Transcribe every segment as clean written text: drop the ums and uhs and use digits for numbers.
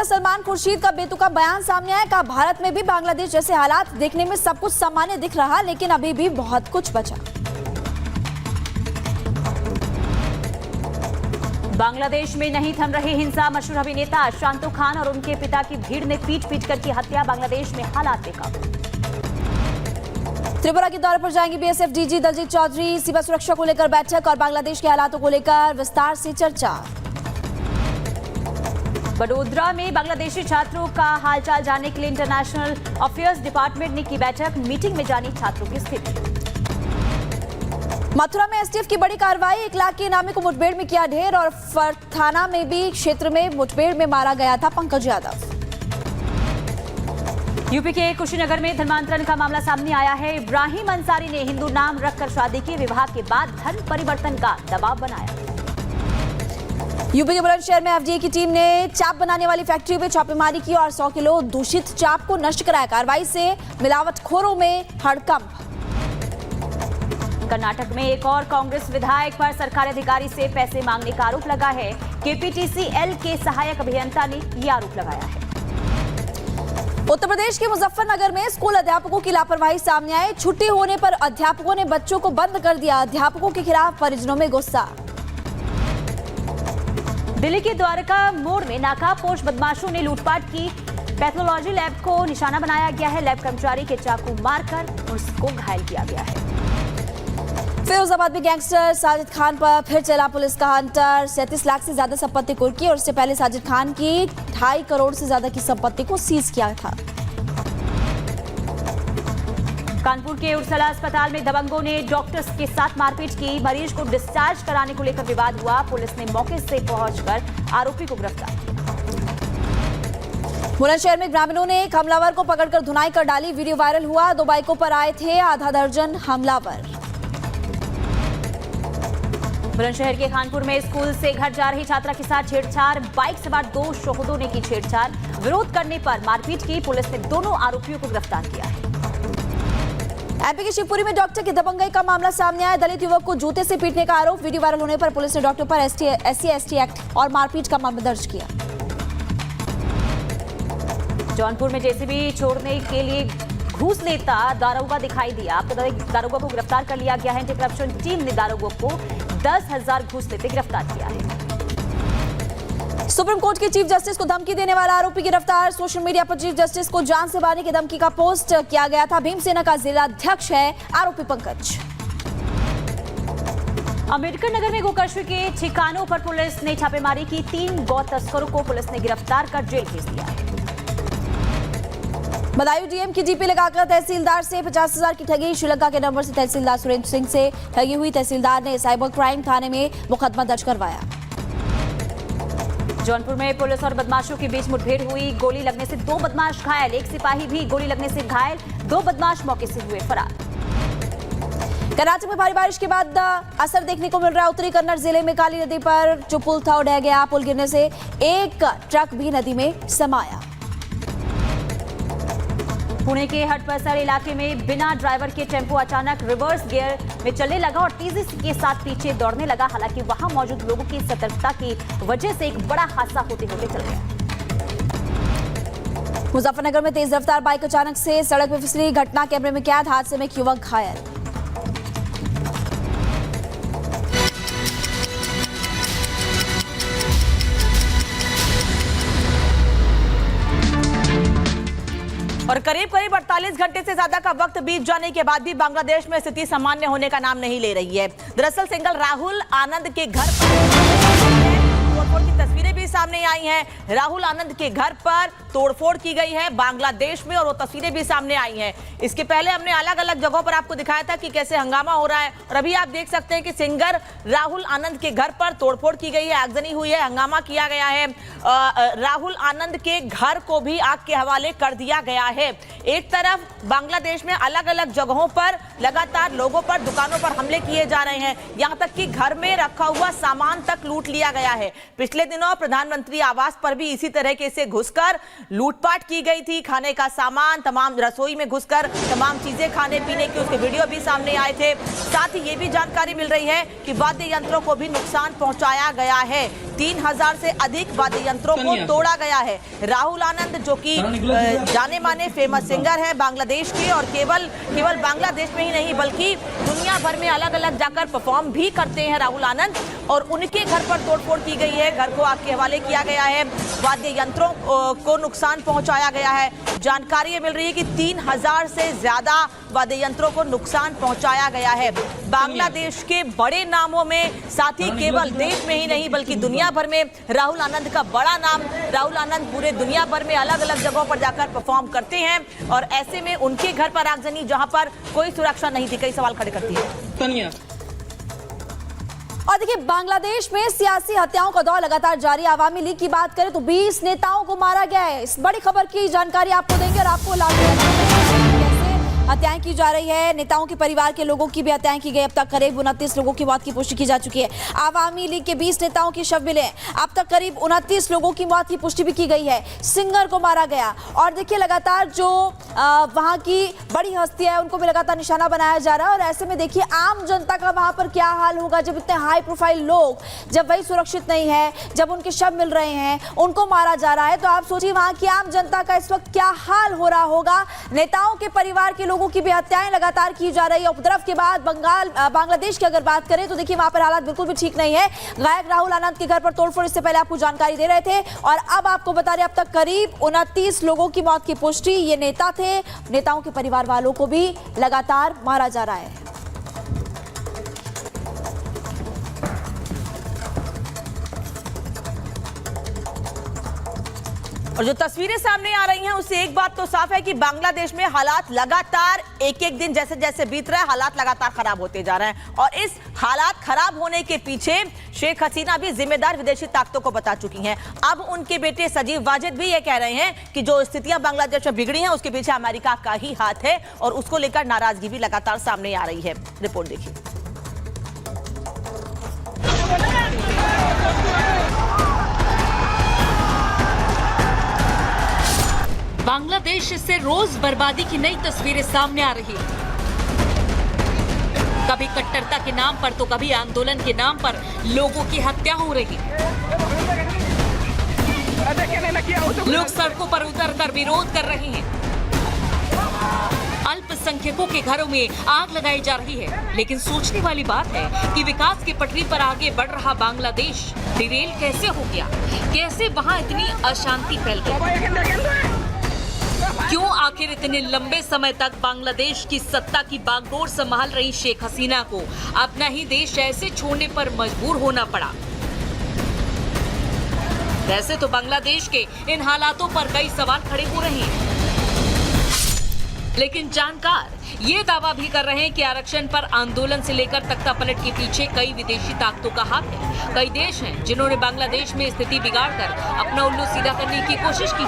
का सलमान खुर्शीद का बेतुका बयान सामने आया। कहा भारत में भी बांग्लादेश जैसे हालात देखने में सब कुछ सामान्य दिख रहा, लेकिन अभी भी बहुत कुछ बचा। बांग्लादेश में नहीं थम रही हिंसा। मशहूर अभिनेता शांतो खान और उनके पिता की भीड़ ने पीट कर की हत्या। बांग्लादेश में हालात बेकाबू। त्रिपुरा के दौरे पर जाएंगे बीएसएफ डीजी दलजीत चौधरी। सीमा सुरक्षा को लेकर बैठक और बांग्लादेश के हालातों को लेकर विस्तार से चर्चा। बड़ोदरा में बांग्लादेशी छात्रों का हालचाल जानने के लिए इंटरनेशनल अफेयर्स डिपार्टमेंट ने की बैठक। मीटिंग में जानी छात्रों की स्थिति। मथुरा में एसटीएफ की बड़ी कार्रवाई। 1 लाख के इनामी को मुठभेड़ में किया ढेर और फरथाना में भी क्षेत्र में मुठभेड़ में मारा गया था पंकज यादव। यूपी के कुशीनगर में धर्मांतरण का मामला सामने आया है। इब्राहिम अंसारी ने हिंदू नाम रखकर शादी की। विवाह के बाद धर्म परिवर्तन का दबाव बनाया। यूपी के बुलंदशहर में एफडीए की टीम ने चाप बनाने वाली फैक्ट्री में छापेमारी की और 100 किलो दूषित चाप को नष्ट कराया। कार्रवाई से मिलावटखोरों में हड़कंप। कर्नाटक में एक और कांग्रेस विधायक पर सरकारी अधिकारी से पैसे मांगने का आरोप लगा है। केपीटीसीएल के सहायक अभियंता ने यह आरोप लगाया है। उत्तर प्रदेश के मुजफ्फरनगर में स्कूल अध्यापकों की लापरवाही सामने आई। छुट्टी होने पर अध्यापकों ने बच्चों को बंद कर दिया। अध्यापकों के खिलाफ परिजनों में गुस्सा। दिल्ली के द्वारका मोड़ में नाकाबपोश बदमाशों ने लूटपाट की। पैथोलॉजी लैब को निशाना बनाया गया है। लैब कर्मचारी के चाकू मारकर उसको घायल किया गया है। फिरोजाबाद में गैंगस्टर साजिद खान पर फिर चला पुलिस का हंटर। 37 लाख से ज्यादा संपत्ति कुर्की और इससे पहले साजिद खान की 2.5 करोड़ से ज्यादा की संपत्ति को सीज किया था। कानपुर के उर्सला अस्पताल में दबंगों ने डॉक्टर्स के साथ मारपीट की। मरीज को डिस्चार्ज कराने को लेकर विवाद हुआ। पुलिस ने मौके से पहुंचकर आरोपी को गिरफ्तार किया। बुलंदशहर में ग्रामीणों ने एक हमलावर को पकड़कर धुनाई कर डाली। वीडियो वायरल हुआ। 2 बाइकों पर आए थे आधा दर्जन हमलावर। बुलंदशहर के खानपुर में स्कूल से घर जा रही छात्रा के साथ छेड़छाड़। बाइक सवार 2 शोहदों ने की छेड़छाड़। विरोध करने पर मारपीट की। पुलिस ने दोनों आरोपियों को गिरफ्तार किया है। एमपी के शिवपुरी में डॉक्टर की दबंगई का मामला सामने आया। दलित युवक को जूते से पीटने का आरोप। वीडियो वायरल होने पर पुलिस ने डॉक्टर पर SC/ST एक्ट और मारपीट का मामला दर्ज किया। जौनपुर में जेसीबी छोड़ने के लिए घूस लेता दारोगा दिखाई दिया। आपको दारोगा को गिरफ्तार कर लिया गया है। एंटी करप्शन टीम ने दारोगा को 10,000 घूस लेते गिरफ्तार किया है। सुप्रीम कोर्ट के चीफ जस्टिस को धमकी देने वाला आरोपी गिरफ्तार। सोशल मीडिया पर चीफ जस्टिस को जान से मारने की धमकी का पोस्ट किया गया था। भीमसेना का जिलाध्यक्ष है आरोपी पंकज। अम्बेडकर नगर में गोकर्षी के ठिकानों पर पुलिस ने छापेमारी की। 3 गौ तस्करों को पुलिस ने गिरफ्तार कर जेल भेज दिया है। बदायूं डीएम की जीपी लगाकर तहसीलदार से 50,000 की ठगी। श्रीलंका के नंबर से तहसीलदार सुरेंद्र सिंह से ठगी हुई। तहसीलदार ने साइबर क्राइम थाने में मुकदमा दर्ज करवाया। जौनपुर में पुलिस और बदमाशों के बीच मुठभेड़ हुई। गोली लगने से 2 बदमाश घायल। एक सिपाही भी गोली लगने से घायल। 2 बदमाश मौके से हुए फरार। कराची में भारी बारिश के बाद असर देखने को मिल रहा है। उत्तरी कन्नड़ जिले में काली नदी पर जो पुल था वो ढह गया। पुल गिरने से एक ट्रक भी नदी में समाया। पुणे के हटपसर इलाके में बिना ड्राइवर के टेंपो अचानक रिवर्स गियर में चलने लगा और तेजी के साथ पीछे दौड़ने लगा। हालांकि वहां मौजूद लोगों की सतर्कता की वजह से एक बड़ा हादसा होते होते चल गया। मुजफ्फरनगर में तेज रफ्तार बाइक अचानक से सड़क पर फिसली। घटना कैमरे में कैद। हादसे में एक युवक घायल। और करीब 48 घंटे से ज्यादा का वक्त बीत जाने के बाद भी बांग्लादेश में स्थिति सामान्य होने का नाम नहीं ले रही है। दरअसल सिंगल राहुल आनंद के घर पर तोड़फोड़ की तस्वीरें भी सामने आई हैं। राहुल आनंद के घर पर तोड़फोड़ की गई है बांग्लादेश में और वो तस्वीरें भी सामने आई हैं। इसके पहले हमने अलग अलग जगहों पर आपको दिखाया था कि कैसे हंगामा हो रहा है और अभी आप देख सकते हैं कि सिंगर राहुल आनंद के घर पर तोड़फोड़ की गई है। आगजनी हुई है, हंगामा किया गया है। राहुल आनंद के घर को भी आग के हवाले कर दिया गया है। एक तरफ बांग्लादेश में अलग अलग जगहों पर लगातार लोगों पर, दुकानों पर हमले किए जा रहे हैं। यहां तक कि घर में रखा हुआ सामान तक लूट लिया गया है। पिछले दिनों प्रधान प्रधानमंत्री आवास पर भी इसी तरीके से घुसकर लूटपाट की गई थी। खाने का सामान, तमाम रसोई में घुसकर तमाम चीजें खाने पीने की, उसके वीडियो भी सामने आए थे। साथ ही ये भी जानकारी मिल रही है कि वाद्य यंत्रों को भी नुकसान पहुंचाया गया है। 3000 से अधिक वाद्य यंत्रों को तोड़ा गया है। राहुल आनंद जो कि जाने माने फेमस सिंगर है बांग्लादेश के, और केवल बांग्लादेश में ही नहीं बल्कि दुनिया भर में अलग अलग जाकर परफॉर्म भी करते हैं राहुल आनंद, और उनके घर पर तोड़फोड़ की गई है। घर को आग के हवाले किया गया है, वाद्य यंत्रों को नुकसान पहुंचाया गया है। जानकारी मिल रही है कि 3000 से ज्यादा वाद्य यंत्रों को नुकसान पहुंचाया गया है। बांग्लादेश के बड़े नामों में, साथ ही केवल देश में ही नहीं बल्कि दुनिया भर में राहुल आनंद का बड़ा नाम। राहुल आनंद पूरे दुनिया भर में अलग अलग जगहों पर जाकर परफॉर्म करते हैं, और ऐसे में उनके घर पर आगजनी जहां पर कोई सुरक्षा नहीं थी, कई सवाल खड़े करती है। और देखिए, बांग्लादेश में सियासी हत्याओं का दौर लगातार जारी। आवामी लीग की बात करें तो 20 नेताओं को मारा गया है। इस बड़ी खबर की जानकारी आपको देंगे और आपको कैसे हत्याएं की जा रही है। नेताओं के परिवार के लोगों की भी हत्याएं की गई। अब तक करीब 29 लोगों की मौत की पुष्टि की जा चुकी है। आवामी लीग के 20 नेताओं के शव मिले। अब तक करीब 29 लोगों की मौत की पुष्टि भी की गई है। सिंगर को मारा गया। और देखिए, लगातार जो वहां की बड़ी हस्ती है उनको भी लगातार निशाना बनाया जा रहा है। और ऐसे में देखिए, आम जनता का वहां पर क्या हाल होगा जब इतने हाई प्रोफाइल लोग, जब वही सुरक्षित नहीं है, जब उनके शव मिल रहे हैं, उनको मारा जा रहा है। तो आप सोचिए वहां की आम जनता का इस वक्त क्या हाल हो रहा होगा। नेताओं के परिवार के लोगों की भी हत्याएं लगातार की जा रही है। उपद्रव के बाद बांग्लादेश की अगर बात करें तो देखिए, वहां पर हालात बिल्कुल भी ठीक नहीं है। गायक राहुल आनंद के घर पर तोड़फोड़, इससे पहले आपको जानकारी दे रहे थे, और अब आपको बता रहे अब तक करीब 29 लोगों की मौत की पुष्टि। ये नेता थे, नेताओं के परिवार वालों को भी लगातार मारा जा रहा है। और जो तस्वीरें सामने आ रही हैं उससे एक बात तो साफ है कि बांग्लादेश में हालात लगातार एक एक दिन जैसे जैसे बीत रहा है, हालात लगातार खराब होते जा रहे हैं। और इस हालात खराब होने के पीछे शेख हसीना भी जिम्मेदार विदेशी ताकतों को बता चुकी हैं। अब उनके बेटे सजीव वाजिद भी ये कह रहे हैं कि जो स्थितियां बांग्लादेश में बिगड़ी हैं उसके पीछे अमेरिका का ही हाथ है, और उसको लेकर नाराजगी भी लगातार सामने आ रही है। रिपोर्ट देखिए। बांग्लादेश से रोज बर्बादी की नई तस्वीरें सामने आ रही है। कभी कट्टरता के नाम पर तो कभी आंदोलन के नाम पर लोगों की हत्या हो रही। लोग सड़कों पर उतरकर विरोध कर रहे हैं। अल्पसंख्यकों के घरों में आग लगाई जा रही है। लेकिन सोचने वाली बात है कि विकास की पटरी पर आगे बढ़ रहा बांग्लादेश डिरेल कैसे हो गया? कैसे वहां इतनी अशांति फैल गई? क्यों आखिर इतने लंबे समय तक बांग्लादेश की सत्ता की बागडोर संभाल रही शेख हसीना को अपना ही देश ऐसे छोड़ने पर मजबूर होना पड़ा? वैसे तो बांग्लादेश के इन हालातों पर कई सवाल खड़े हो रहे हैं, लेकिन जानकार ये दावा भी कर रहे हैं कि आरक्षण पर आंदोलन से लेकर तख्ता पलट के पीछे कई विदेशी ताकतों का हाथ है। कई देश हैं जिन्होंने बांग्लादेश में स्थिति बिगाड़कर अपना उल्लू सीधा करने की कोशिश की।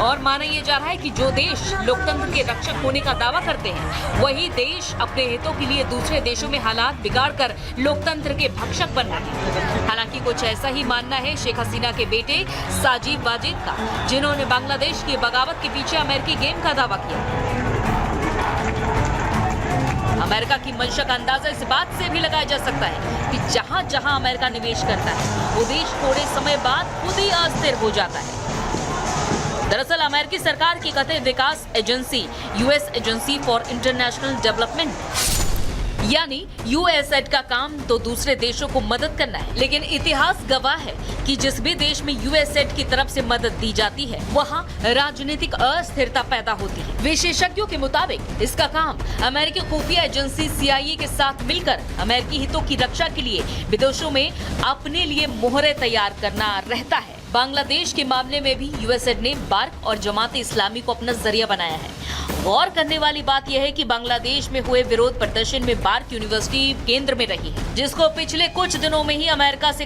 और माना यह जा रहा है कि जो देश लोकतंत्र के रक्षक होने का दावा करते हैं, वही देश अपने हितों के लिए दूसरे देशों में हालात बिगाड़कर लोकतंत्र के भक्षक बन रहे हैं। हालांकि कुछ ऐसा ही मानना है शेख हसीना के बेटे साजिब वाजिद का, जिन्होंने बांग्लादेश की बगावत के पीछे अमेरिकी गेम का दावा किया। अमेरिका की मंशा का अंदाजा इस बात से भी लगाया जा सकता है कि जहां जहां अमेरिका निवेश करता है, वो देश थोड़े समय बाद खुद ही अस्थिर हो जाता है। दरअसल अमेरिकी सरकार की कथित विकास agency US Agency for International Development यानी यूएसएड का काम तो दूसरे देशों को मदद करना है, लेकिन इतिहास गवाह है कि जिस भी देश में यूएसएड की तरफ से मदद दी जाती है, वहां राजनीतिक अस्थिरता पैदा होती है। विशेषज्ञों के मुताबिक इसका काम अमेरिकी खुफिया एजेंसी CIA के साथ मिलकर अमेरिकी हितों की रक्षा के लिए विदेशों में अपने लिए मोहरें तैयार करना रहता है। बांग्लादेश के मामले में भी यूएसएड ने बार्क और जमात इस्लामी को अपना जरिया बनाया है। गौर करने वाली बात यह है कि बांग्लादेश में हुए विरोध प्रदर्शन में बार्क यूनिवर्सिटी केंद्र में रही है, जिसको पिछले कुछ दिनों में ही अमेरिका से